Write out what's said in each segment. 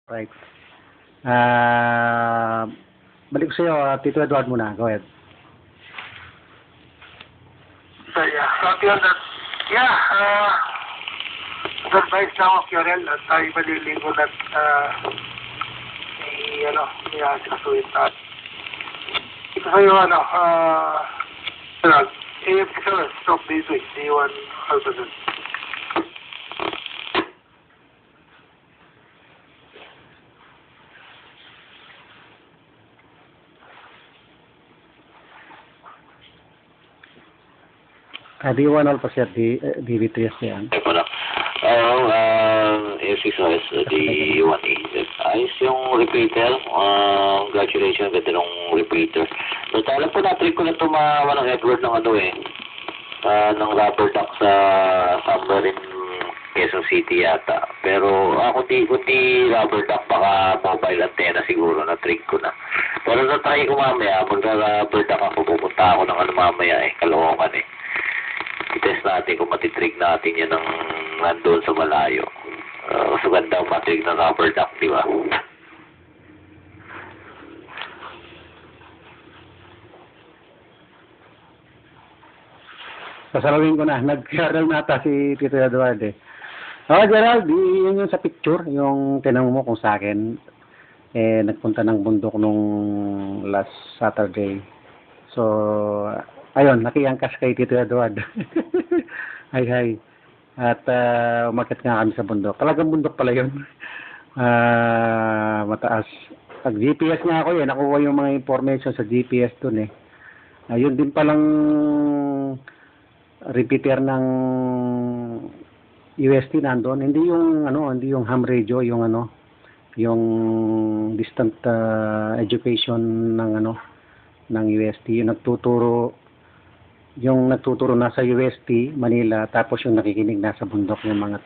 Right. Ah, balik ko sa'yo, Tito Edward muna. Go ahead. So yeah, sabi yun that, yeah, advice lang of Fiorel at tayo maliligo at i-asikasuhin at ito sa'yo, stop this week, D1 Alpazon. D1 Alpha Set, DV3S yan. Exercise, D1A. Ayos yung repeater. Congratulations, ganda ng repeater. So, alam po na-trick ko na ito ng Edward ng ng rubber duck sa somewhere in Quezon City yata. Pero kundi rubber duck, baka mobile antenna siguro na-trick ko na. Pero na-try ko mamaya, mag-rubber duck ako, pupunta ako ng mamaya Caloocan i-test natin kung matitrick natin yan ng nandun sa malayo. So ganda ang matrick ng rubber duck, di ba? Sasalawin ko na. Nag-aral nata si Tito Edward Gerald, yun yung sa picture, yung tinanong mo kung sa akin, nagpunta ng bundok nung last Saturday. So, ayun, nakiangkas kay Tito Edward. Hi. At umakyat nga kami sa bundok. Talagang bundok pala yun. Mataas. Pag GPS nga ako nakuha yung mga information sa GPS dun Ayun din palang repeater ng UST nandun. Hindi yung ham radio, yung distant education ng UST, yung nagtuturo nasa UST Manila, tapos yung nakikinig nasa bundok yung mga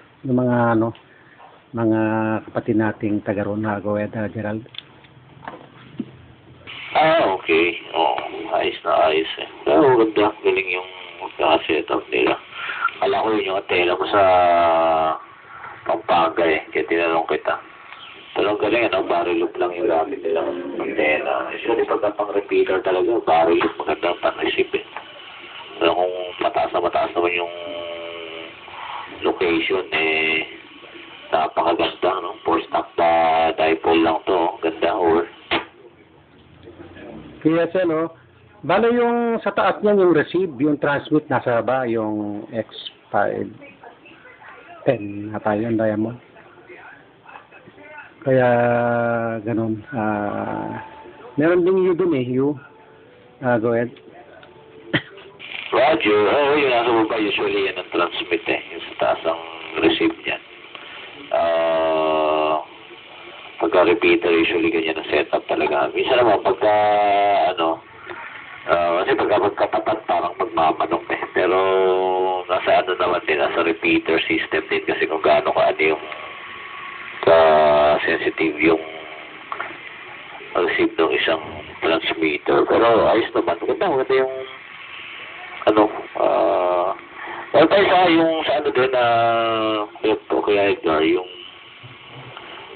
kapatid nating taga roon. Go ahead, Gerald. Okay. Ayos na ayos Pero ganda, galing yung magka-setup nila. Kala ko yun yung antena mo sa Pampanga kaya tinanong kita. Pero galing, barrel loop lang yung gamit nilang antena. Usually, pagka pang repeater talaga, barrel loop, magandang pan-receive Pero kung mataas naman yung location, napakaganda, 4-stop dipole lang to. Ganda, Kaya bale yung sa taas niyan yung receive, yung transmit nasa baba, yung X510 na tayo, ang diamond. Kaya ganun. Meron ding U dun U. Go ahead. Roger. Yung nasa baba usually yan ang transmit yung sa taas ang receive niyan. Pagka repeater usually ganyan ang setup talaga. Minsan naman pagka kasi pagka magkatapat parang magmamanok Pero nasa naman din, nasa repeater system din kasi kung gaano yung sensitive yung receive ng isang transmitter. Pero ayos naman. Maganda yung tayo sa yung din kaya Edgar, yung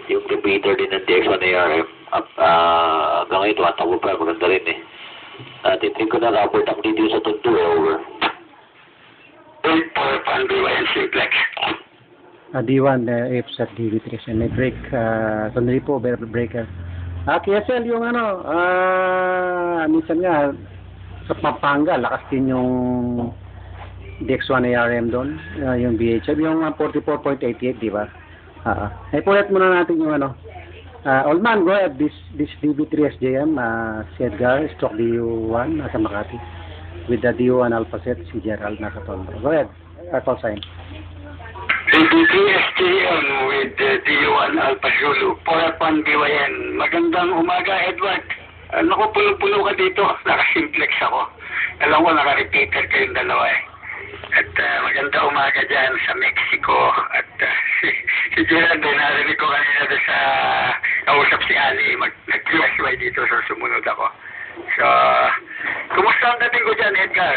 repeater din ng DX1 ARM hanggang ngayon tumatakbo pa, maganda rin titig ko na rubber duck dito sa Tondo over 8.5 BYN simplex D1 AFSAT DV3 and may break sandali po breaker. KSL yung minsan nga sa Pampanga lakas din yung DX1 ARM doon, yung VHF yung 44.88, di ba? Ipulit muna natin yung old man, go ahead. This DV3 SJM, si Edgar, stock DU1 nasa Makati with the DU1 Alpha Set, si Gerald nasa Tondo. Go ahead, call sign. DV3 SJM with the D1 Alpha Zulu, 4.1 BYN. Magandang umaga, Edward. Naku, puno-puno ka dito. Naka-simplex ako. Alam ko, naka-repeater kayong dalawa At maganda umaga dyan sa Mexico. At si Gerald, narinig ko kanina doon sa kausap si Ali. Nag-QSY dito, so sumunod ako. So, kumusta ang dating ko dyan, Edgar?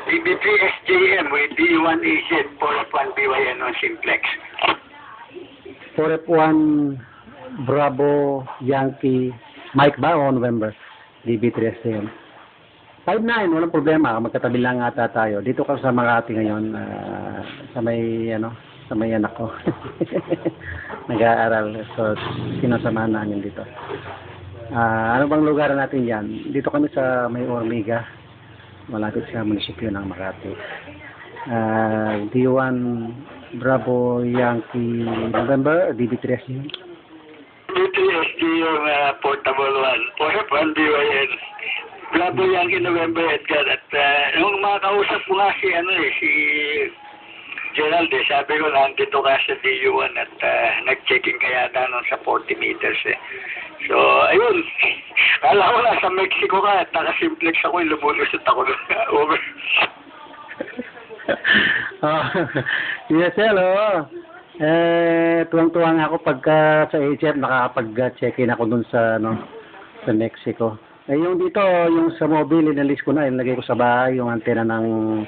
DV3 SJM with D1AZ 4.1 BYN on simplex. 4F1 Bravo Yankee Mike ba o November? DB3S yan. 5-9, walang problema. Magkatabi lang ata tayo. Dito ka sa Makati ngayon, sa may, sa may anak ko. Nag-aaral. So, sinasamahan namin dito. Ano bang lugar natin yan? Dito kami sa may Ormiga. Malapit sa munisipyo ng Makati. D1 Bravo Yankee November, DB3S yun. DB3SD yung portable one. 4F1 BYN. Bravo Yankee November Edgar. At yung mga kausap mo nga si Gerald, sabi ko nandito ka sa DU1 at nag-checking kaya nun sa 40 meters eh. So, ayun. Kala ko na sa Mexico ka at naka-simplex ako, lumulusot ako doon. Over. Yes, hello. Tuwang-tuwang ako pagka sa HF nakakapag-check-in ako dun sa sa Mexico. Yung dito, yung sa mobile, inalis ko na, ilagay ko sa bahay yung antena ng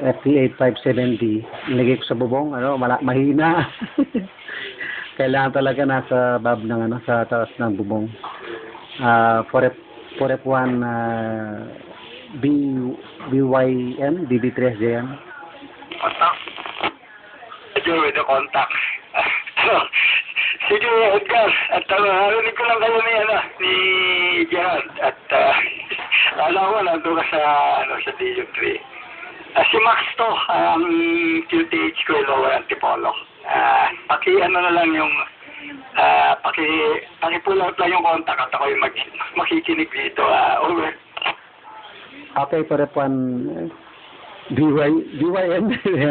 FT8570, ilagay ko sa bubong, mahina. Kailangan talaga nasa bab ng sa taas ng bubong. 4F1 BYN, DB3S yan. Contact. With the contact. Sige, Edgar. At narinig ko lang kayo ni Gerald. At alam ko, nandun ka sa DU3. Si Max to, ang QTH ko, lower antipolo. Na lang yung, pull out lang yung contact at ako yung makikinig dito. Over. Okay, F1 BYN,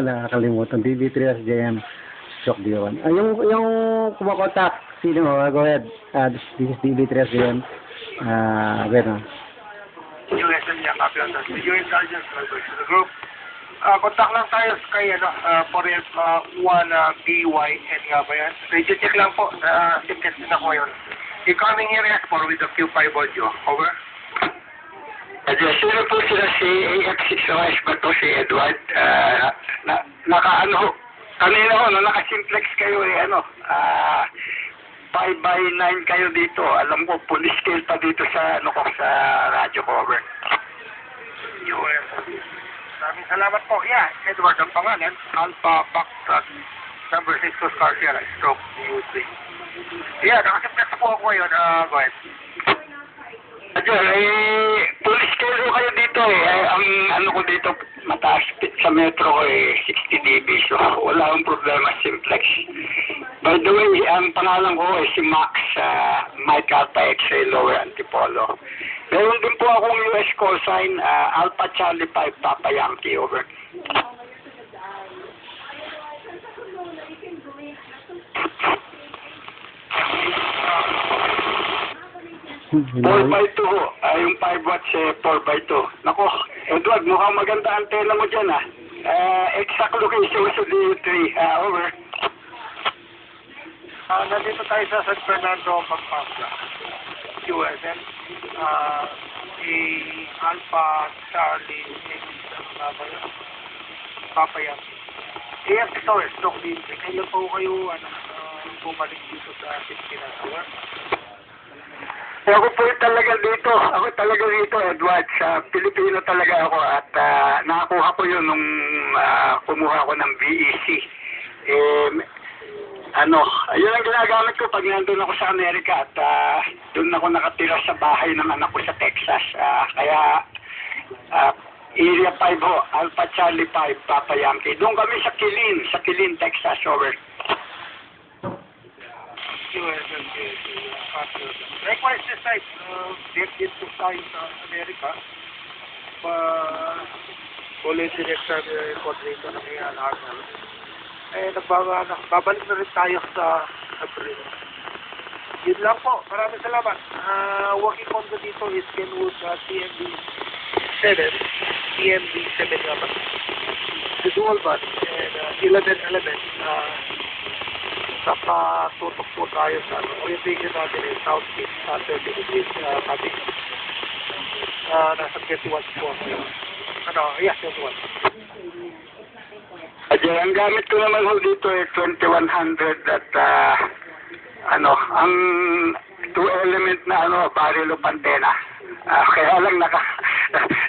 nakakalimutan. DB3S JM Stock D1. Yung kumakontak, sino mo? Go ahead. This is DB3S JM. Go ahead na. USN niya, copy on that. Your intelligence members of the group. Contact lang tayo kay 4F1 BYN nga ba yan? Radio check lang po. Simple din ako yun. Incoming area for with the Q5 audio. Over. Sino po sila si AF6OS ba to si Edward? Kanina ko, naka-simplex kayo 5x9 kayo dito. Alam ko, police scale pa dito sa sa radio cover. Maraming salamat po. Yeah, Edward ang pangalan. Alpha Foxtrot number 6 Oscar Sierra stroke U3. Yeah, naka-simplex po ako ngayon. Go ahead. Police scale ko kayo dito ang ko dito, mataas sa metro ko 60 dB. So, wala akong problema, simplex. By the way, ang pangalan ko si Max, Mike Alpha X-ray lower antipolo. Meron din po akong US call sign, Alpha Charlie 5 Papa Yankee, over. Four by 2 ho. Yung 5 watts 4x2. Nako, Edward, mukhang maganda antena mo dyan exact location sa DU3. Over. Nandito tayo sa San Fernando, Pampanga. USN. Alpha Charlie Papa Yankee. AF6OS, Doc Lee. Kailan po kayo bumalik dito sa Pilipinas? Ako po talaga dito. Edward. Sa Pilipino talaga ako at nakakuha ko yun nung kumuha ko ng BEC. Ayun ang ginagamit ko pag nandun ako sa Amerika at doon ako nakatira sa bahay ng anak ko sa Texas. Kaya Area 5 ho, Alpha Charlie 5, Papa Yankee. Doon kami sa Killeen, Texas, over. Likewise, this side, dito tayo sa Amerika. Ulit director coordinator ng Ayan Arnold. Babalik na rin tayo sa April. Yun lang po. Maraming salamat. Working on ko dito is Kenwood TMB 7. TMB 7 nga ba? The dual bus and 11 elements. Saka tutok po tayo sa orientation natin is southeast 30 degrees cutting. Nasa 21 po. Yeah, 21. At ang gamit ko naman ho dito ay 2100 at ang two-element na barrel of antenna. Kaya lang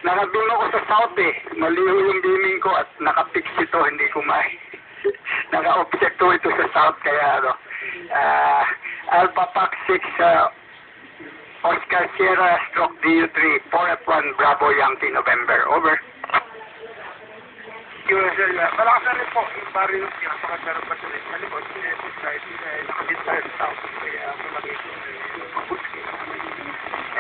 nakabino ko sa south eh. Maliho yung beaming ko at nakapix ito, hindi ko naka-offset to ito sa south kaya Alpha Pac 6 Oscar Sierra stroke DU3 4F1 Bravo Yankee November. Over. USL, malakas na rin po yung baril niya, pakagkaroon pa tuloy sa likod, nakabit tayo sa south, kaya malaki mabuti.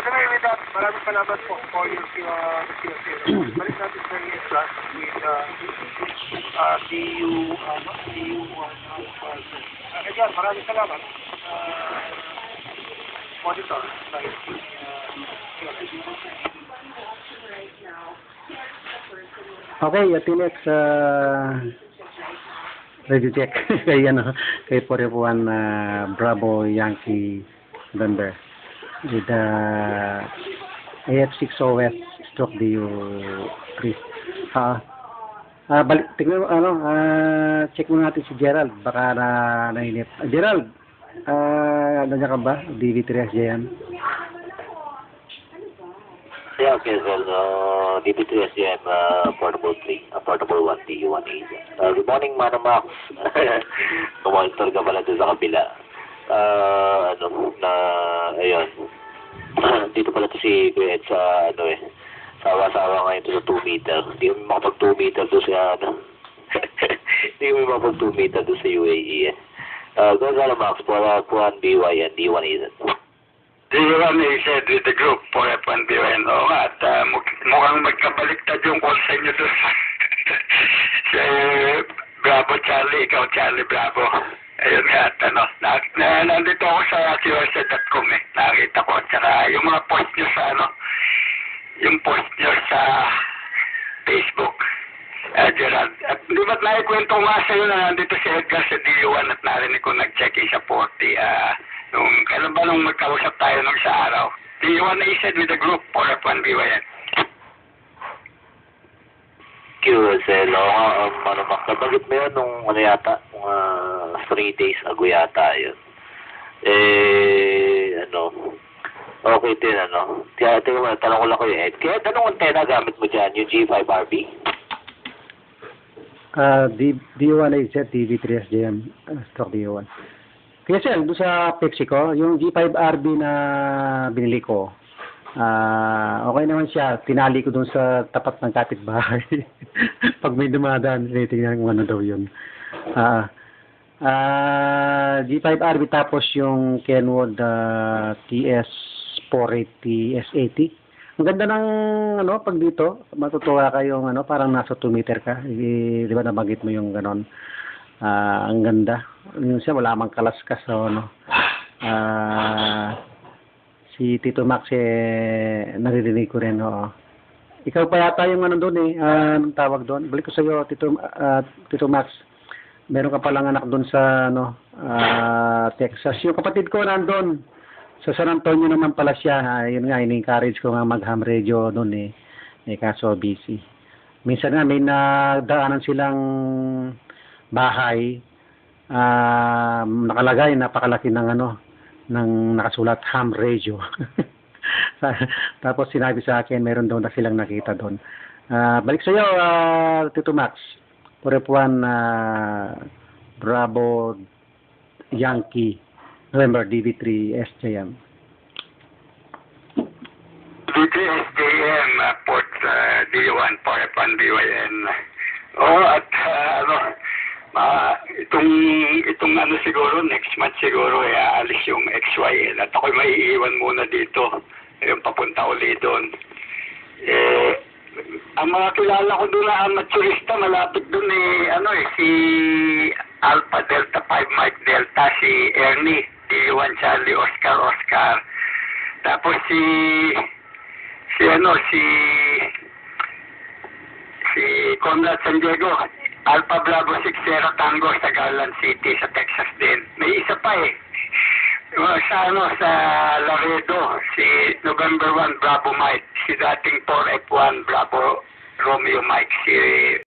Ito na yung with that, maraming salamat po for your COC. Balik natin sa yung class with DU1. Again, maraming salamat. Monitor. Okay, Atilex, ready check kay kay 4F1 Bravo Yankee November with AF6OS stroke DU3. Balik, tingnan check muna natin si Gerald, baka nainip. Gerald, nandiyan ka ba? DV3SJ yan? Yeah, okay, well, DB3SGM Portable 3, Portable 1, DU1A. Good morning, Mano Max. Kumonitor ka pala doon sa kabila. Ayun. Dito pala to si Kuya Ed sa, sawa-sawa ngayon to sa 2 meter. Hindi mo makapag 2 meter doon sa, hindi mo makapag 2 meter doon sa UAE. Go Mano Max, para 1 BY and D1A. DU1A with the group 4F1 BYN. Oo nga, at mukhang magkabaliktad yung call sa inyo doon. Si Bravo Charlie, ikaw Charlie Bravo. Ayun nga, at nandito ako sa QRZ.com eh. Nakita ko, at saka yung mga post nyo sa yung post nyo sa Facebook. Gerald, at di ba't naikwento ko nga sa'yo na nandito si Edgar sa DU1 at narinig ko nag-check-in sa 40. Kailan ba nung magkausap tayo nung sa araw? DU1A with the group 4F1 BYN. QSL, nabanggit mo yun nung yata, 3 days ago yata yun. Okay din, Kaya, tingnan mo, tanong ko lang ko yung Ed. Kaya, tanong antena gamit mo dyan, yung G5RB? DU1A DV3SJM stroke DU1. Kaya sir, doon sa Pepsi ko, yung G5RB na binili ko, okay naman siya. Tinali ko doon sa tapat ng kapitbahay. Pag may dumadaan, tinitingnan kung ano daw yun. G5RB tapos yung Kenwood TS480 S80. Ang ganda ng pag dito, matutuwa kayong parang nasa 2 meter ka. Di ba nabanggit mo yung ganon? Ang ganda. Yun siya, wala mang kalaskas. Si Tito Max naririnig ko rin. Ikaw pa yata yung doon anong tawag doon? Balik ko sa iyo, Tito Max. Meron ka palang anak doon sa Texas. Yung kapatid ko nandun. Sa San Antonio naman pala siya. Yun nga, in-encourage ko nga mag-ham radio doon kaso busy. Minsan nga may nadaanan silang bahay, nakalagay, napakalaki ng ng nakasulat ham radio. Tapos sinabi sa akin, meron daw na silang nakita doon. Balik sa iyo, Tito Max. 4F1 Bravo Yankee November DV3 SJM. DV3SJM Port DU1 4F1 BYN. At itong siguro next month siguro aalis yung XYL at ako'y maiiwan muna dito yung papunta uli doon. Ang mga kilala ko doon na amateurista malapit doon si Alpha Delta 5 Mike Delta, si Ernie D1 Charlie Oscar, tapos si Conrad San Diego Alpha Bravo 6 Sierra Tango sa Garland City sa Texas din. May isa pa sa Laredo, si November 1 Bravo Mike, si dating 4F1 Bravo Romeo Mike, si